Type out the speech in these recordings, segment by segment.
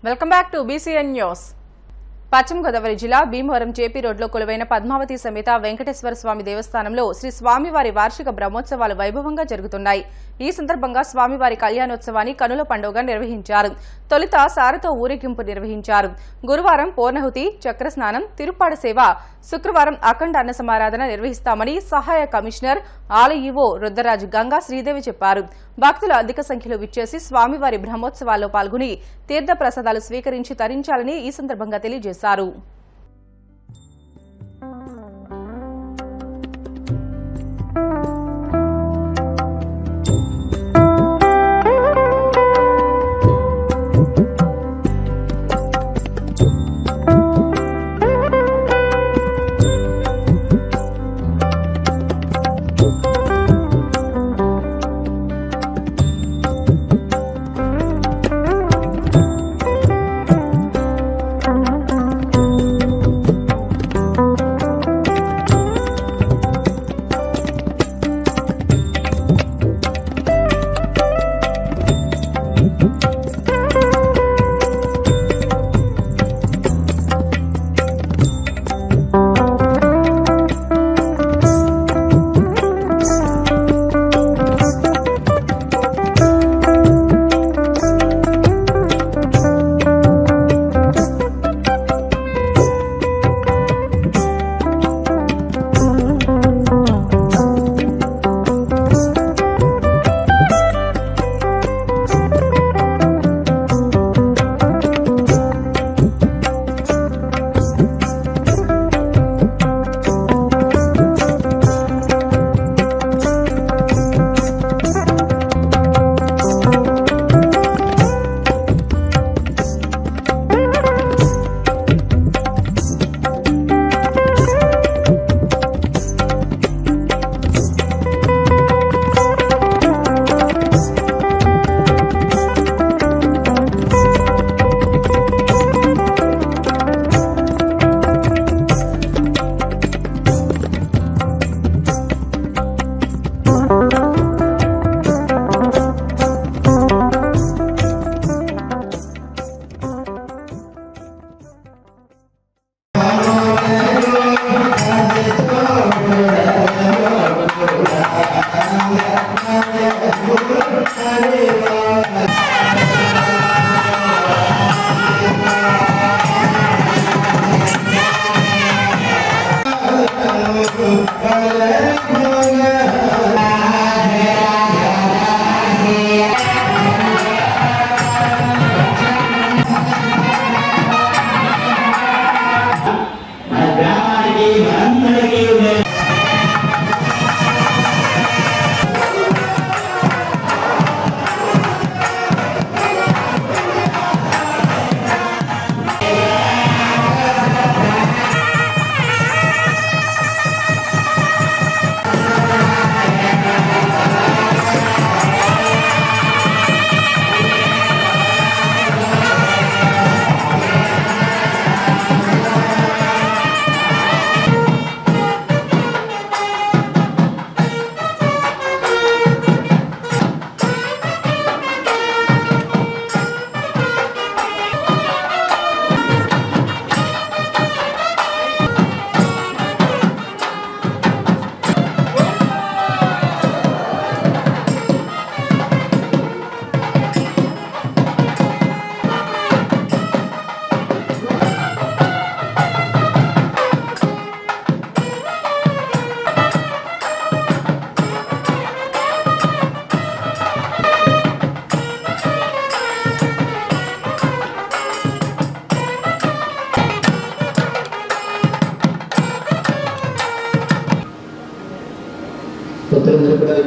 Welcome back to BCN news. పశ్చిమ గోదావరి జిల్లా Bhimavaram JP రోడ్లో కొలువైన పద్మావతి సమేత వెంకటేశ్వర స్వామి దేవస్థానంలో శ్రీ స్వామివారి వార్షిక బ్రహ్మోత్సవాలు వైభవంగా జరుగుతున్నాయి. ఈ సందర్భంగా స్వామివారి కళ్యాణోత్సవాన్ని కనుల పండుగగా నిర్వహించారు. తొలుత సారతో ఊరేగింపు నిర్వహించారు. గురువారం పూర్ణాహుతి, చక్రస్నానం, తిరుప్పాడ సేవ, శుక్రవారం అఖండ అన్న సమారాధన నిర్వహిస్తామని సహాయ కమిషనర్ ఆలయ ఈవో రుద్రరాజు గంగా శ్రీదేవి చెప్పారు. భక్తులు అధిక సంఖ్యలో విచ్చేసి స్వామివారి బ్రహ్మోత్సవాల్లో పాల్గొని తీర్థ ప్రసాదాలు స్వీకరించి తరించాలని ఈ సందర్భంగా తెలియజేశారు.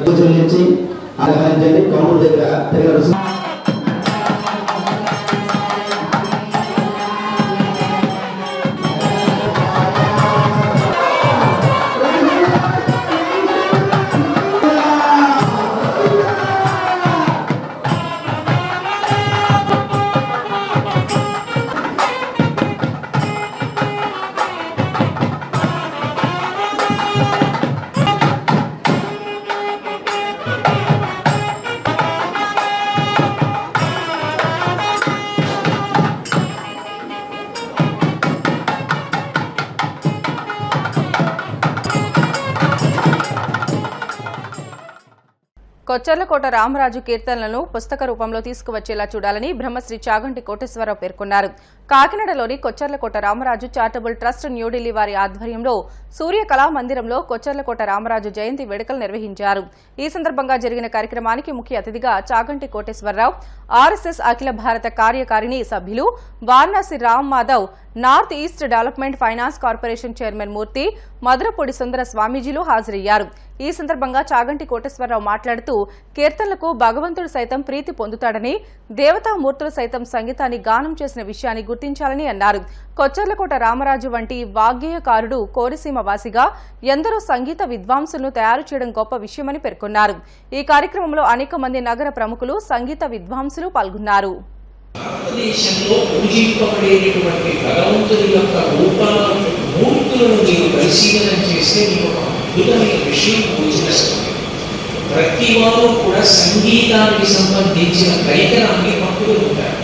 పూజలు నుంచి ఆహ్వానించండి. కౌంటర్ దగ్గర తిరగలసి కొచ్చర్లకోట రామరాజు కీర్తనలను పుస్తక రూపంలో తీసుకువచ్చేలా చూడాలని బ్రహ్మశ్రీ చాగంటి కోటేశ్వరరావు పేర్కొన్నారు. కాకినాడలోని కొచ్చర్లకోట రామరాజు చారిటబుల్ ట్రస్ట్ న్యూఢిల్లీ వారి ఆధ్వర్యంలో సూర్య కళా మందిరంలో కొచ్చర్లకోట రామరాజు జయంతి వేడుకలు నిర్వహించారు. ఈ సందర్భంగా జరిగిన కార్యక్రమానికి ముఖ్య అతిథిగా చాగంటి కోటేశ్వరరావు, ఆర్ఎస్ఎస్ అఖిల భారత కార్యకారిణి సభ్యులు Varanasi Ram Madhav, north east development finance corporation chairman Murthy, Madhurapudi Sundara స్వామీజీలు హాజరయ్యారు. ఈ సందర్భంగా చాగంటి కోటేశ్వరరావు మాట్లాడుతూ కీర్తనలకు భగవంతుడు సైతం ప్రీతి పొందుతాడని, దేవతామూర్తులు సైతం సంగీతాన్ని గానం చేసిన విషయాన్ని గుర్తించాలని అన్నారు. కొచ్చర్లకోట రామరాజు వంటి వాగ్గేయకారుడు కోరిసీమ వాసిగా ఎందరో సంగీత విద్వాంసులను తయారు చేయడం గొప్ప విషయమని పేర్కొన్నారు. ఈ కార్యక్రమంలో అనేక మంది నగర ప్రముఖులు, సంగీత విద్వాంసులు పాల్గొన్నారు. భారతదేశంలో పూజింపబడేటువంటి భగవంతుడి యొక్క రూపాలను, మూర్తులను మీరు పరిశీలన చేస్తే మీకు ఒక అద్భుతమైన విషయం గోచరిస్తుంది. ప్రతి వారు కూడా సంగీతానికి సంబంధించిన పరికరాన్ని పట్టుకుని ఉంటారు.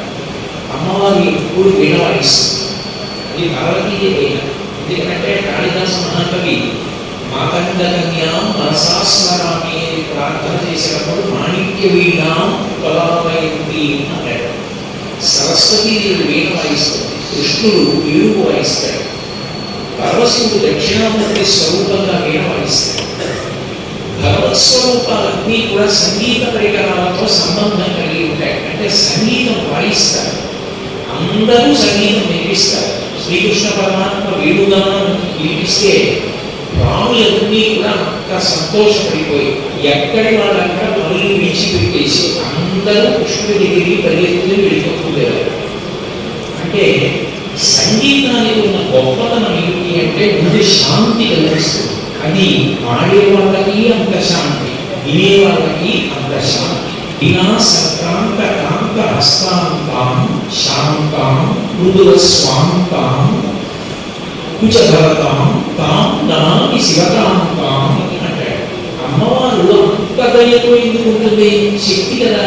అమ్మవారు ఎప్పుడు వీణ వాయిస్తుంది. ఇది భారతీయ వీణ. ఎందుకంటే కాళిదాస మహాకవి మాకంద కన్యాం మనసాస్మరామి ప్రార్థన చేసినప్పుడు మాణిక్య వీణాం కళావయంతి అంటాడు. సరస్వతీదేవి వీణ వాయిస్తుంది, కృష్ణుడు వీణువు వాయిస్తాడు, పరమశివుడు దక్షిణామూర్తి స్వరూపంగా వీణ వాయిస్తాడు. భగవత్ స్వరూపాలన్నీ కూడా సంగీత పరికరాలతో సంబంధం కలిగి ఉంటాయి. అంటే సంగీతం వాయిస్తారు, అందరూ సంగీతం నేర్పిస్తారు. శ్రీకృష్ణ పరమాత్మ వీణుగానం వినిపిస్తే రాములన్నీ కూడా అంత సంతోషపడిపోయి ఎక్కడి వాళ్ళంతా పనులు విడిచిపెట్టేసి అందరూ కృష్ణుడి దగ్గరికి పరిగెత్తుకుని వెళ్ళిపోతుండేవారు. అంటే సంగీతానికి ఉన్న గొప్పతనం ఏమిటి అంటే ముందు శాంతి కలిగిస్తుంది. అది ఆడే వాళ్ళకి అంత శాంతి, వినే వాళ్ళకి అంత శాంతి. వినా సంక్రాంత కాంత హస్తాంతాం శాంతాం మృదుల స్వాంతాం కుచభరతాం తాం నమామి శివకాంతాం అంటాడు. అమ్మవారు అంత దయతో ఎందుకు ఉంటుంది? శక్తి కదా.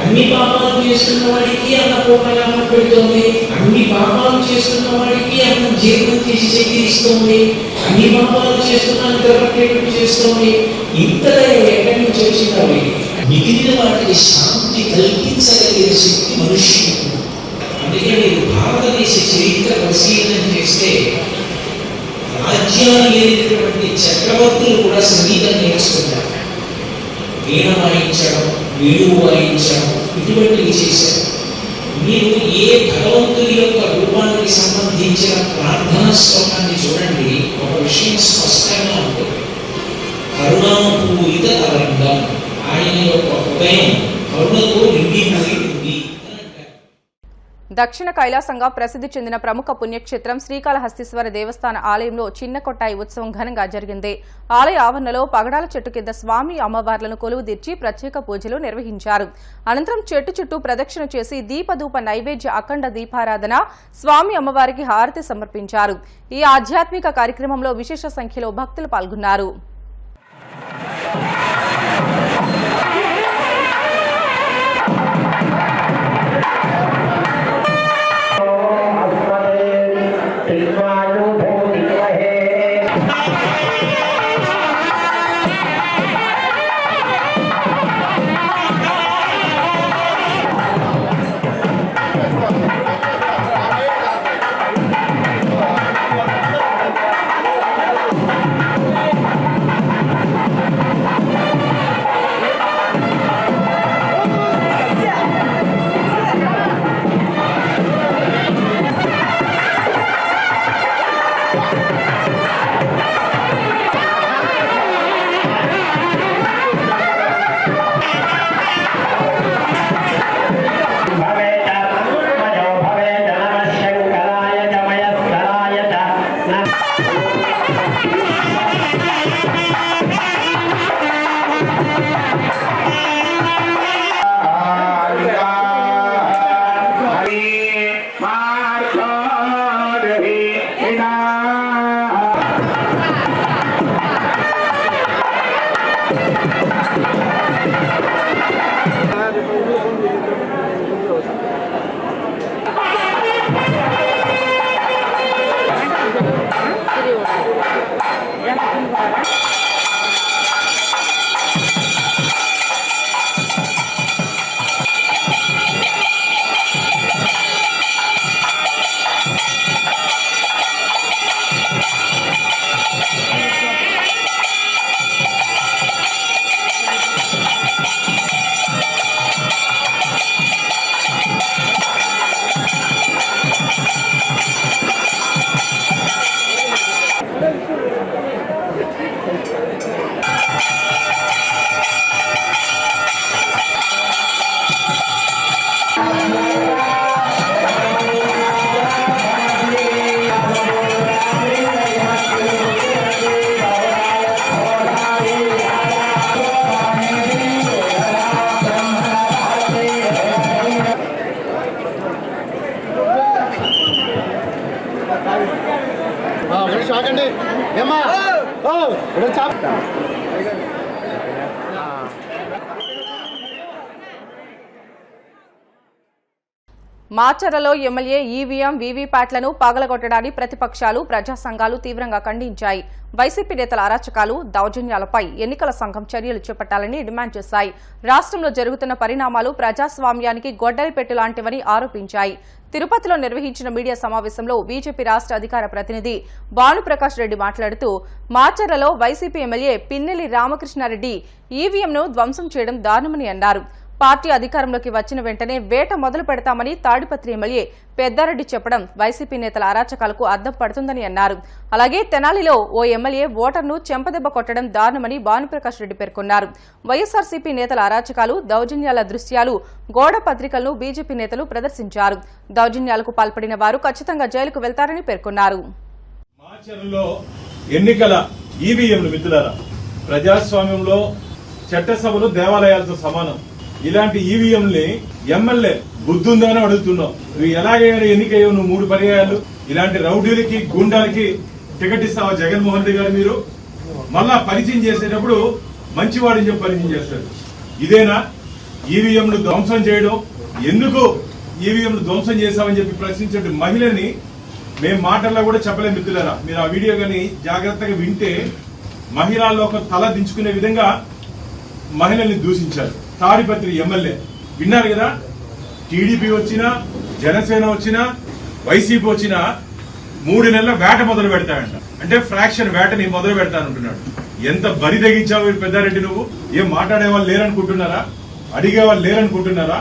అన్ని పాపాలు చేస్తున్న వాడికి అన్నపూర్ణగా పెడుతుంది, అన్ని పాపాలు చేస్తున్న వాడికి అన్న జీర్ణం చేసి శక్తి ఇస్తుంది, అన్ని పాపాలు చేస్తున్నాను నిద్రపట్టేటట్టు చేస్తుంది. ఇంత దయ ఎక్కడి నుంచి వచ్చింది? మిగిలిన వాటికి శాంతి కల్పించగలిగిన శక్తి మనుష్యుడు. అందుకే మీరు భారతదేశ చరిత్ర పరిశీలన చేస్తే రాజ్యాలు లేనటువంటి చక్రవర్తులు కూడా సంగీతం నేర్చుకుంటారు. వీణ వాయించడం, వీణువు వాయించడం ఇటువంటివి చేశారు. మీరు ఏ భగవంతుడి యొక్క రూపానికి సంబంధించిన ప్రార్థనా శ్లోకాన్ని చూడండి, ఒక విషయం స్పష్టంగా ఉంటుంది. కరుణాపూరిత తరంగం, ఆయన యొక్క హృదయం కరుణతో నిండిపోయి ఉంది. దక్షిణ కైలాసంగా ప్రసిద్ధి చెందిన ప్రముఖ పుణ్యక్షేత్రం శ్రీకాళహస్తీశ్వర దేవస్థాన ఆలయంలో చిన్న కొట్టాయి ఉత్సవం ఘనంగా జరిగింది. ఆలయ ఆవరణలో పగడాల చెట్టు కింద స్వామి అమ్మవార్లను కొలువుదీర్చి ప్రత్యేక పూజలు నిర్వహించారు. అనంతరం చెట్టు చుట్టూ ప్రదక్షిణ చేసి దీపధూప నైవేద్య అఖండ దీపారాధన, స్వామి అమ్మవారికి హారతి సమర్పించారు. ఈ ఆధ్యాత్మిక కార్యక్రమంలో విశేష సంఖ్యలో భక్తులు పాల్గొన్నారు. రండి ఏమా మాచర్లలో ఎమ్మెల్యే ఈవీఎం వీవీప్యాట్లను పగలగొట్టడాన్ని ప్రతిపక్షాలు ప్రజా సంఘాలు తీవ్రంగా ఖండించాయి. వైసీపీ నేతల అరాచకాలు దౌర్జన్యాలపై ఎన్నికల సంఘం చర్యలు చేపట్టాలని డిమాండ్ చేశాయి. రాష్ట్రంలో జరుగుతున్న పరిణామాలు ప్రజాస్వామ్యానికి గొడ్డలిపెట్టు లాంటివని ఆరోపించాయి. తిరుపతిలో నిర్వహించిన మీడియా సమావేశంలో బీజేపీ రాష్ట్ర అధికార ప్రతినిధి భానుప్రకాష్ రెడ్డి మాట్లాడుతూ మాచర్లలో వైసీపీ ఎమ్మెల్యే పిన్నెల్లి రామకృష్ణారెడ్డి ఈవీఎంను ధ్వంసం చేయడం దారుణమని అన్నారు. పార్టీ అధికారంలోకి వచ్చిన వెంటనే వేట మొదలు పెడతామని తాడిపత్రి ఎమ్మెల్యే పెద్దారెడ్డి చెప్పడం వైసీపీ నేతల అరాచకాలకు అద్దం పడుతుందని అన్నారు. అలాగే తెనాలిలో ఓ ఎమ్మెల్యే ఓటర్ను చెంపదెబ్బ కొట్టడం దారుణమని భానుప్రకాష్ రెడ్డి పేర్కొన్నారు. వైఎస్ఆర్సీపీ నేతల అరాచకాలు దౌర్జన్యాల దృశ్యాలు గోడ పత్రికలను బీజేపీ నేతలు ప్రదర్శించారు. దౌర్జన్యాలకు పాల్పడిన వారు ఖచ్చితంగా జైలుకు వెళ్తారని పేర్కొన్నారు. మాచర్లలో ఎన్నికల ఈవీఎంలు మిత్రులారా, ప్రజాస్వామ్యంలో చట్టసభలు దేవాలయాలతో సమానం. ఇలాంటి ఈవీఎంని ఎమ్మెల్యే బుద్ధుందని అడుగుతున్నావు. నువ్వు ఎలాగైనా ఎన్నికయ్యావు, నువ్వు 3 పర్యాయాలు. ఇలాంటి రౌడీలకి గుండాలకి టికెట్ ఇస్తావా జగన్మోహన్ రెడ్డి గారు? మీరు మళ్ళా పరిచయం చేసేటప్పుడు మంచివాడని చెప్పి పరిచయం చేస్తారు. ఇదేనా ఈవీఎంలు ధ్వంసం చేయడం? ఎందుకు ఈవీఎంలు ధ్వంసం చేశామని చెప్పి ప్రశ్నించే మహిళని మేము మాటల్లో కూడా చెప్పలేము మిత్రులారా. మీరు ఆ వీడియో కానీ జాగ్రత్తగా వింటే మహిళల్లో ఒక తల దించుకునే విధంగా మహిళల్ని దూషించారు. తాడిపత్రి ఎమ్మెల్యే విన్నారు కదా, టీడీపీ వచ్చినా జనసేన వచ్చినా వైసీపీ వచ్చినా 3 నెలల వేట మొదలు పెడతాడంట. అంటే ఫ్రాక్షన్ వేటని మొదలు పెడతానంటున్నాడు. ఎంత బరి తెగించావు పెద్దారెడ్డి నువ్వు? ఏం మాట్లాడేవాళ్ళు లేరనుకుంటున్నారా? అడిగేవాళ్ళు లేరనుకుంటున్నారా?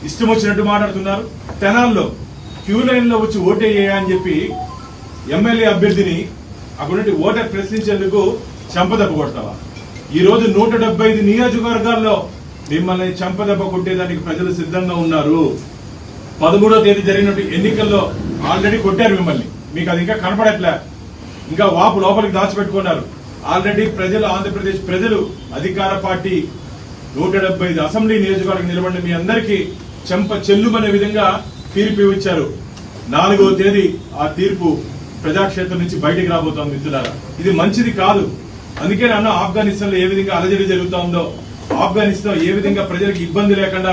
ఇష్టం వచ్చినట్టు మాట్లాడుతున్నారు. తెనాల్లో క్యూ లైన్ లో వచ్చి ఓటేయ్యా అని చెప్పి ఎమ్మెల్యే అభ్యర్థిని అక్కడి ఓటర్ ప్రశ్నించేందుకు చెంపదెబ్బ కొడతావా? ఈ రోజు 175 నియోజకవర్గాల్లో మిమ్మల్ని చెంపదెబ్బ కొట్టేదానికి ప్రజలు సిద్ధంగా ఉన్నారు. 13వ తేదీ జరిగినట్టు ఎన్నికల్లో ఆల్రెడీ కొట్టారు మిమ్మల్ని. మీకు అది ఇంకా కనపడట్లే, ఇంకా వాపు లోపలికి దాచిపెట్టుకున్నారు. ఆల్రెడీ ప్రజలు, ఆంధ్రప్రదేశ్ ప్రజలు అధికార పార్టీ 175 అసెంబ్లీ నియోజకవర్గం నిలబడిన మీ అందరికీ చెంప చెల్లుమనే విధంగా తీర్పు ఇచ్చారు. 4వ తేదీ ఆ తీర్పు ప్రజాక్షేత్రం నుంచి బయటికి రాబోతోంది మిత్రులారా. ఇది మంచిది కాదు. అందుకే నన్ను ఆఫ్ఘనిస్తాన్ లో ఏ విధంగా అలజడి జరుగుతుందో, ఆఫ్ఘనిస్తాన్ ఏ విధంగా ప్రజలకు ఇబ్బంది లేకుండా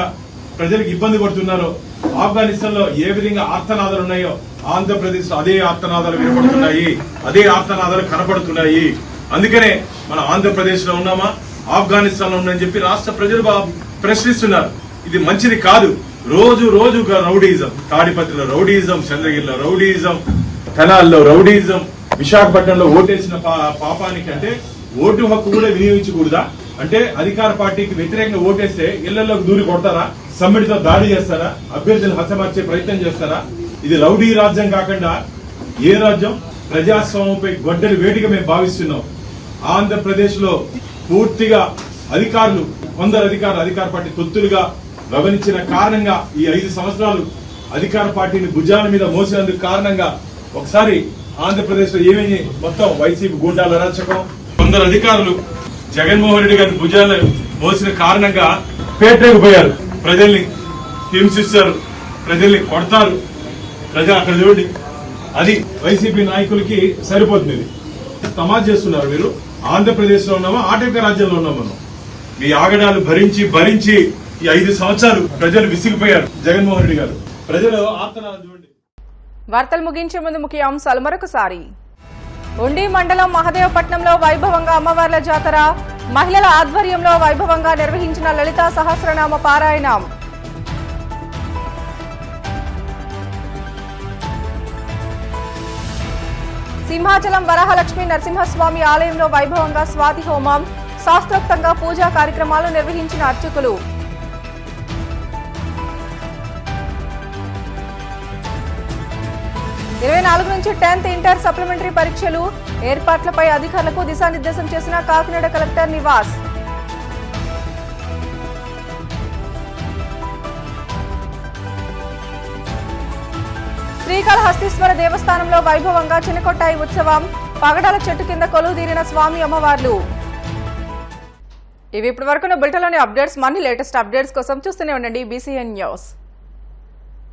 ప్రజలకు ఇబ్బంది పడుతున్నారో, ఆఫ్ఘనిస్తాన్ లో ఏ విధంగా ఆర్తనాదాలు ఉన్నాయో ఆంధ్రప్రదేశ్ లో అదే ఆర్తనాదాలు వినపడుతున్నాయి, అదే ఆర్తనాదాలు కనపడుతున్నాయి. అందుకనే మన ఆంధ్రప్రదేశ్ లో ఉన్నామా ఆఫ్ఘనిస్తాన్ లో ఉందని చెప్పి రాష్ట్ర ప్రజలు ప్రశ్నిస్తున్నారు. ఇది మంచిది కాదు. రోజు రోజుగా రౌడీజం, తాడిపత్రిలో రౌడీజం, చంద్రగిరిలో రౌడీజం, తెనాల్లో రౌడీజం, విశాఖపట్నంలో ఓటేసిన పాపానికి అంటే ఓటు హక్కు కూడా వినియోగించకూడదా? అంటే అధికార పార్టీకి వ్యతిరేకంగా ఓటేస్తే ఇళ్లలోకి దూరి కొడతారా? సమ్మిడితో దాడి చేస్తారా? అభ్యర్థులు హతమార్చే ప్రయత్నం చేస్తారా? ఇది రౌడీ రాజ్యం కాకుండా ఏ రాజ్యం? ప్రజాస్వామ్యంపై గొడ్డలి వేడిగా మేము భావిస్తున్నాం. ఆంధ్రప్రదేశ్ లో పూర్తిగా అధికారులు, కొందరు అధికార పార్టీ తొత్తులుగా గమనించిన కారణంగా ఈ 5 సంవత్సరాలు అధికార పార్టీని భుజాల మీద మోసినందుకు కారణంగా ఒకసారి ఆంధ్రప్రదేశ్ లో ఏమేమి మొత్తం వైసీపీ గూండాల అరాచకం, కొందరు అధికారులు జగన్మోహన్ రెడ్డి గారిని భుజాలు మోసిన కారణంగా పేటకు పోయారు. ప్రజల్ని హింసిస్తారు, ప్రజల్ని కొడతారు. అక్కడ చూడండి, అది వైసీపీ నాయకులకి సరిపోతుంది. తమాషా చేస్తున్నారు మీరు. ఆంధ్రప్రదేశ్ లో ఉన్నామా ఆటవిక రాజ్యంలో ఉన్నాం మనం? మీ ఆగడాలు భరించి భరించి ఈ 5 సంవత్సరాలు ప్రజలు విసిగిపోయారు. జగన్మోహన్ రెడ్డి గారు ప్రజలు ఆర్తనాలు చూడండి. వార్తలు ముగించే ముందు ముఖ్య అంశాలు మరొకసారి. ఉండి మండలం మహదేవపట్నంలో వైభవంగా అమ్మవార్ల జాతర, మహిళల ఆధ్వర్యంలో వైభవంగా నిర్వహించిన లలితా సహస్రనామ పారాయణం. సింహాచలం వరహలక్ష్మి నరసింహస్వామి ఆలయంలో వైభవంగా స్వాతి హోమం, శాస్త్రోక్తంగా పూజా కార్యక్రమాలు నిర్వహించిన అర్చకులు. 24 నుంచి 10th ఇంటర్ సప్లిమెంటరీ పరీక్షలు ఏర్పాట్లపై అధికారులకు దిశానిర్దేశం చేసిన కాకినాడ కలెక్టర్ నివాస్. శ్రీకాళహస్తీశ్వర దేవస్థానంలో వైభవంగా చిన్నకొట్టాయి ఉత్సవం, పగడాల చెట్టు కింద కొలువుదీరిన స్వామి అమ్మవార్లు. ఇవి ఇప్పటి వరకు బులెటిన్లోని అప్డేట్స్. మరిన్ని లేటెస్ట్ అప్డేట్స్ కోసం చూస్తూనే ఉండండి BCN న్యూస్.